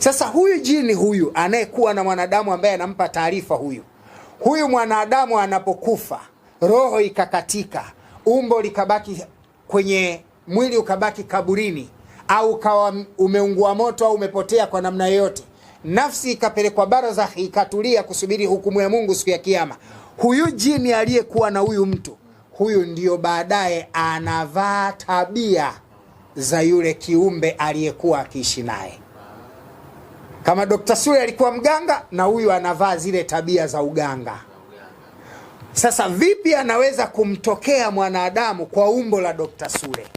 Sasa huyu jini huyu anayekuwa na mwanadamu ambaye anampa taarifa huyu mwanadamu anapokufa, roho ikakatika, umbo likabaki kwenye mwili, ukabaki kaburini, au ukawa umeungua moto au umepotea kwa namna yoyote, nafsi ikapelekwa barzakh, ikatulia kusubiri hukumu ya Mungu siku ya Kiyama. Huyu jini aliyekuwa na huyu mtu huyu ndio baadaye anavaa tabia za yule kiumbe aliyekuwa akiishi naye. Kama Dr. Sule alikuwa mganga, na huyu anavaa zile tabia za uganga. Sasa vipi anaweza kumtokea mwanadamu kwa umbo la Dr. Sule?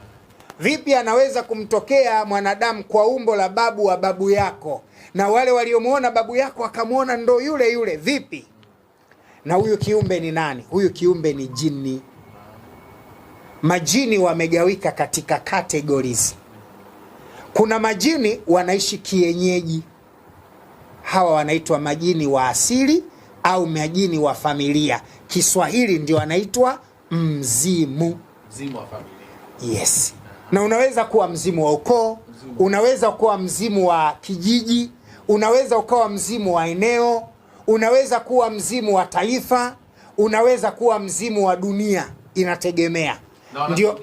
Vipi anaweza kumtokea mwanadamu kwa umbo la babu wa babu yako, na wale waliomuona babu yako akamwona ndo yule yule? Vipi? Na huyu kiumbe ni nani? Huyu kiumbe ni jini. Majini wamegawika katika categories. Kuna majini wanaishi kienyeji, hawa wanaitwa majini wa asili au majini wa familia. Kiswahili ndio wanaitwa mzimu. Mzimu wa familia. Yes. Na unaweza kuwa mzimu wa ukoo, unaweza kuwa mzimu wa kijiji, unaweza ukawa mzimu wa eneo, unaweza kuwa mzimu wa taifa, unaweza kuwa mzimu wa dunia, inategemea. Ndio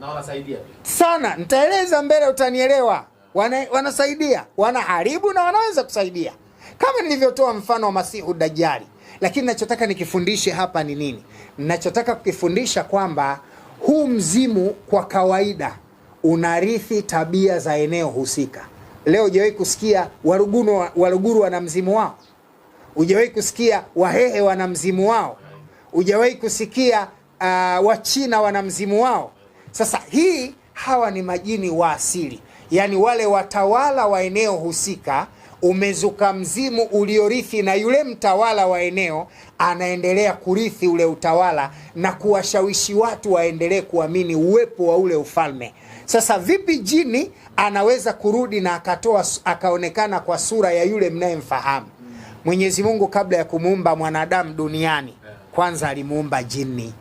na wanasaidia sana, nitaeleza mbele utanielewa. Wanasaidia, wanaharibu na wanaweza kusaidia, kama nilivyotoa mfano wa Masihu Dajjali. Lakini ninachotaka nikifundishe hapa ni nini? Ninachotaka kukifundisha kwamba huu mzimu kwa kawaida unarithi tabia za eneo husika. Leo hujawahi kusikia Waluguru wana mzimu wao? Hujawahi kusikia Wahehe wana mzimu wao? Hujawahi kusikia Wachina wana mzimu wao? Sasa hawa ni majini wa asili, yani wale watawala wa eneo husika. Umezuka mzimu uliorithi, na yule mtawala wa eneo anaendelea kurithi ule utawala na kuwashawishi watu waendelee kuamini uwepo wa ule ufalme. Sasa vipi jini anaweza kurudi na akaonekana kwa sura ya yule mnayemfahamu? Mwenyezi Mungu kabla ya kumuumba mwanadamu duniani, kwanza alimuumba jini.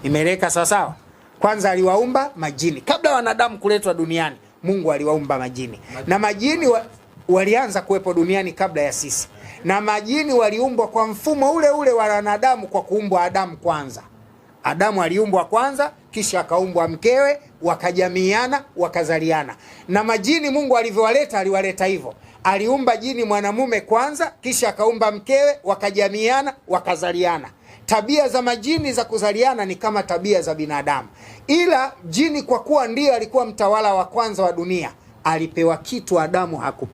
Imeleka sawa sawa? Kwanza aliwaumba majini. Kabla wanadamu kuletwa duniani, Mungu aliwaumba majini. Na majini walianza kuwepo duniani kabla ya sisi. Na majini waliumbwa kwa mfumo ule ule wa wanadamu, kwa kuumbwa Adamu kwanza. Adamu aliumbwa kwanza, kisha akaumbwa mkewe, wakajamiana, wakazaliana. Na majini Mungu alivyowaleta, aliwaleta hivyo. Aliumba jini mwanamume kwanza, kisha akaumba mkewe, wakajamiana, wakazaliana. Tabia za majini za kuzaliana ni kama tabia za binadamu. Ila jini kwa kuwa ndiye alikuwa mtawala wa kwanza wa dunia, alipewa kitu Adamu hakupewa.